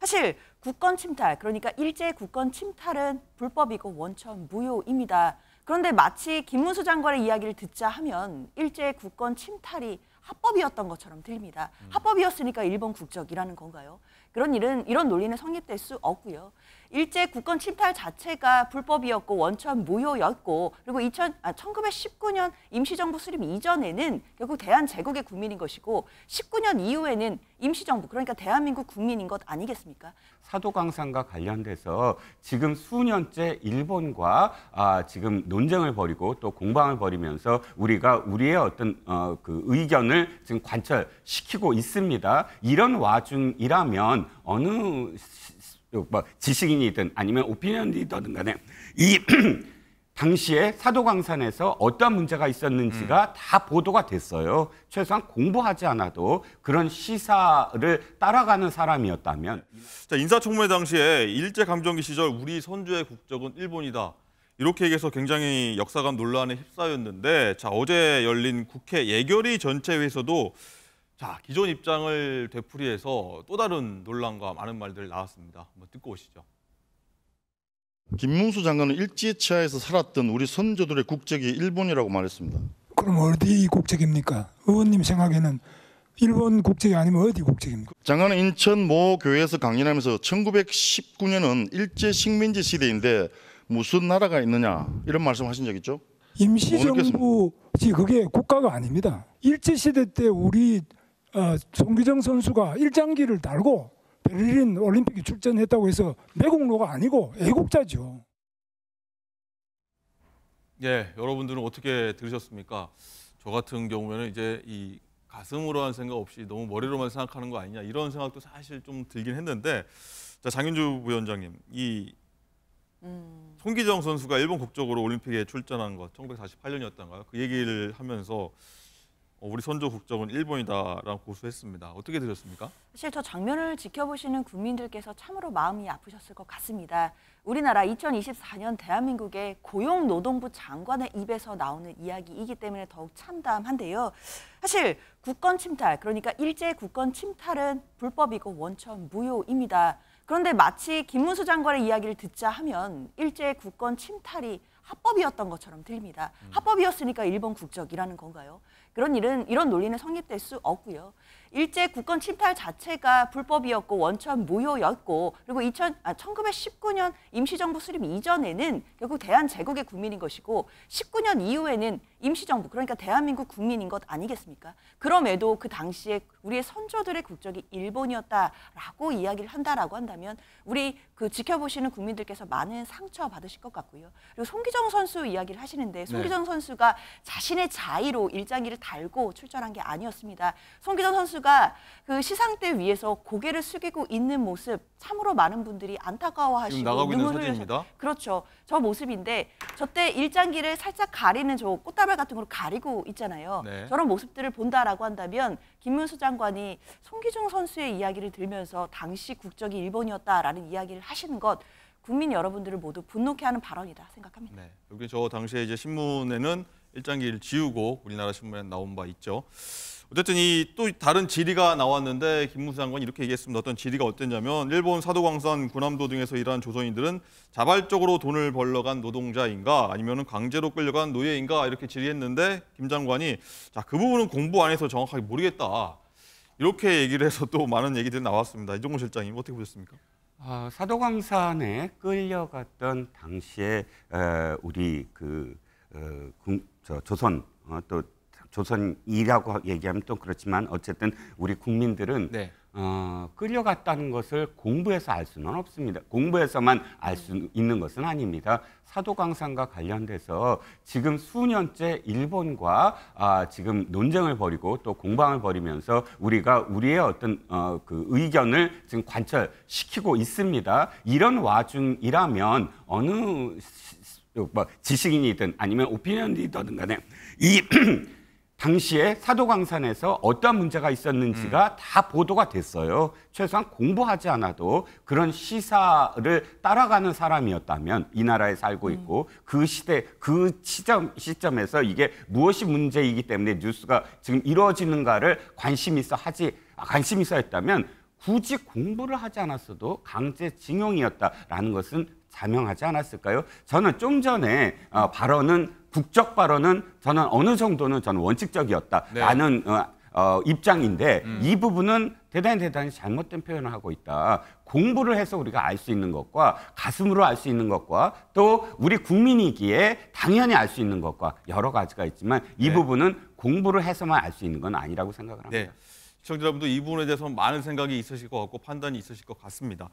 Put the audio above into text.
사실 국권 침탈, 그러니까 일제 국권 침탈은 불법이고 원천 무효입니다. 그런데 마치 김문수 장관의 이야기를 듣자 하면 일제 국권 침탈이 합법이었던 것처럼 들립니다. 합법이었으니까 일본 국적이라는 건가요? 이런 논리는 성립될 수 없고요. 일제 국권 침탈 자체가 불법이었고 원천 무효였고, 그리고 1919년 임시정부 수립 이전에는 결국 대한제국의 국민인 것이고 19년 이후에는 임시정부, 그러니까 대한민국 국민인 것 아니겠습니까? 사도광산과 관련돼서 지금 수년째 일본과 지금 논쟁을 벌이고 또 공방을 벌이면서 우리가 우리의 어떤 그 의견을 지금 관철시키고 있습니다. 이런 와중이라면 어느 지식인이든 아니면 오피니언 리더든 간에 이 당시에 사도광산에서 어떤 문제가 있었는지가 다 보도가 됐어요. 최소한 공부하지 않아도 그런 시사를 따라가는 사람이었다면. 자, 인사청문회 당시에 일제감정기 시절 우리 선조의 국적은 일본이다. 이렇게 얘기해서 굉장히 역사관 논란에 휩싸였는데, 자, 어제 열린 국회 예결위 전체회에서도 자, 기존 입장을 되풀이해서 또 다른 논란과 많은 말들이 나왔습니다. 한번 듣고 오시죠. 김문수 장관은 일제치하에서 살았던 우리 선조들의 국적이 일본이라고 말했습니다. 그럼 어디 국적입니까? 의원님 생각에는 일본 국적이 아니면 어디 국적입니까? 장관은 인천 모 교회에서 강연하면서 1919년은 일제 식민지 시대인데 무슨 나라가 있느냐 이런 말씀하신 적 있죠? 임시정부지 그게 국가가 아닙니다. 일제시대 때 우리 송기정 선수가 일장기를 달고 베를린 올림픽에 출전했다고 해서 매국노가 아니고 애국자죠. 예, 여러분들은 어떻게 들으셨습니까? 저 같은 경우에는 이제 이 가슴으로 한 생각 없이 너무 머리로만 생각하는 거 아니냐 이런 생각도 사실 좀 들긴 했는데, 자, 장윤주 부위원장님, 이 송기정 선수가 일본 국적으로 올림픽에 출전한 것 1948년이었던가요? 그 얘기를 하면서 우리 선조 국적은 일본이다라고 고수했습니다. 어떻게 들으셨습니까? 사실 저 장면을 지켜보시는 국민들께서 참으로 마음이 아프셨을 것 같습니다. 우리나라 2024년 대한민국의 고용노동부 장관의 입에서 나오는 이야기이기 때문에 더욱 참담한데요. 사실 국권 침탈, 그러니까 일제 국권 침탈은 불법이고 원천 무효입니다. 그런데 마치 김문수 장관의 이야기를 듣자 하면 일제 국권 침탈이 합법이었던 것처럼 들립니다. 합법이었으니까 일본 국적이라는 건가요? 이런 논리는 성립될 수 없고요. 일제 국권 침탈 자체가 불법이었고 원천 무효였고, 그리고 1919년 임시정부 수립 이전에는 결국 대한제국의 국민인 것이고 19년 이후에는 임시정부, 그러니까 대한민국 국민인 것 아니겠습니까? 그럼에도 그 당시에 우리의 선조들의 국적이 일본이었다라고 이야기를 한다라고 한다면 우리 그 지켜보시는 국민들께서 많은 상처 받으실 것 같고요. 그리고 송기정 선수 이야기를 하시는데 송기정 선수가 자신의 자의로 일장기를 달고 출전한 게 아니었습니다. 송기정 선수가 그 시상대 위에서 고개를 숙이고 있는 모습 참으로 많은 분들이 안타까워하시고 지금 나가고 있는 사진입니다. 그렇죠. 저 모습인데 저때 일장기를 살짝 가리는 저 꽃다발 같은 걸 가리고 있잖아요. 네. 저런 모습들을 본다라고 한다면 김문수 장관이 송기정 선수의 이야기를 들으면서 당시 국적이 일본이었다라는 이야기를 하시는 것 국민 여러분들을 모두 분노케 하는 발언이다 생각합니다. 네, 여기 저 당시에 이제 신문에는 일장기를 지우고 우리나라 신문에 나온 바 있죠. 어쨌든 이 또 다른 질의가 나왔는데 김문수 장관이 이렇게 얘기했습니다. 어떤 질의가 어땠냐면 일본 사도광산 군함도 등에서 일하는 조선인들은 자발적으로 돈을 벌러 간 노동자인가 아니면 강제로 끌려간 노예인가 이렇게 질의했는데 김 장관이 자, 그 부분은 공부 안 해서 정확하게 모르겠다. 이렇게 얘기를 해서 또 많은 얘기들이 나왔습니다. 이종호 실장님 어떻게 보셨습니까? 사도광산에 끌려갔던 당시에 우리 조선 또 조선이라고 얘기하면 또 그렇지만 어쨌든 우리 국민들은 네. 끌려갔다는 것을 공부해서 알 수는 없습니다. 공부해서만 알 수 있는 것은 아닙니다. 사도광산과 관련돼서 지금 수년째 일본과 지금 논쟁을 벌이고 또 공방을 벌이면서 우리가 우리의 어떤 그 의견을 지금 관철시키고 있습니다. 이런 와중이라면 어느 지식인이든 아니면 오피니언 리더든 간에 이 당시에 사도광산에서 어떤 문제가 있었는지가 다 보도가 됐어요. 최소한 공부하지 않아도 그런 시사를 따라가는 사람이었다면 이 나라에 살고 있고 그 시대, 그 시점에서 이게 무엇이 문제이기 때문에 뉴스가 지금 이루어지는가를 관심 있어 했다면 굳이 공부를 하지 않았어도 강제징용이었다라는 것은 자명하지 않았을까요? 저는 좀 전에 국적 발언은 저는 어느 정도는 저는 원칙적이었다라는 입장인데 이 부분은 대단히 잘못된 표현을 하고 있다. 공부를 해서 우리가 알 수 있는 것과 가슴으로 알 수 있는 것과 또 우리 국민이기에 당연히 알 수 있는 것과 여러 가지가 있지만 이 부분은 공부를 해서만 알 수 있는 건 아니라고 생각을 합니다. 네. 시청자 여러분도 이 부분에 대해서 많은 생각이 있으실 것 같고 판단이 있으실 것 같습니다.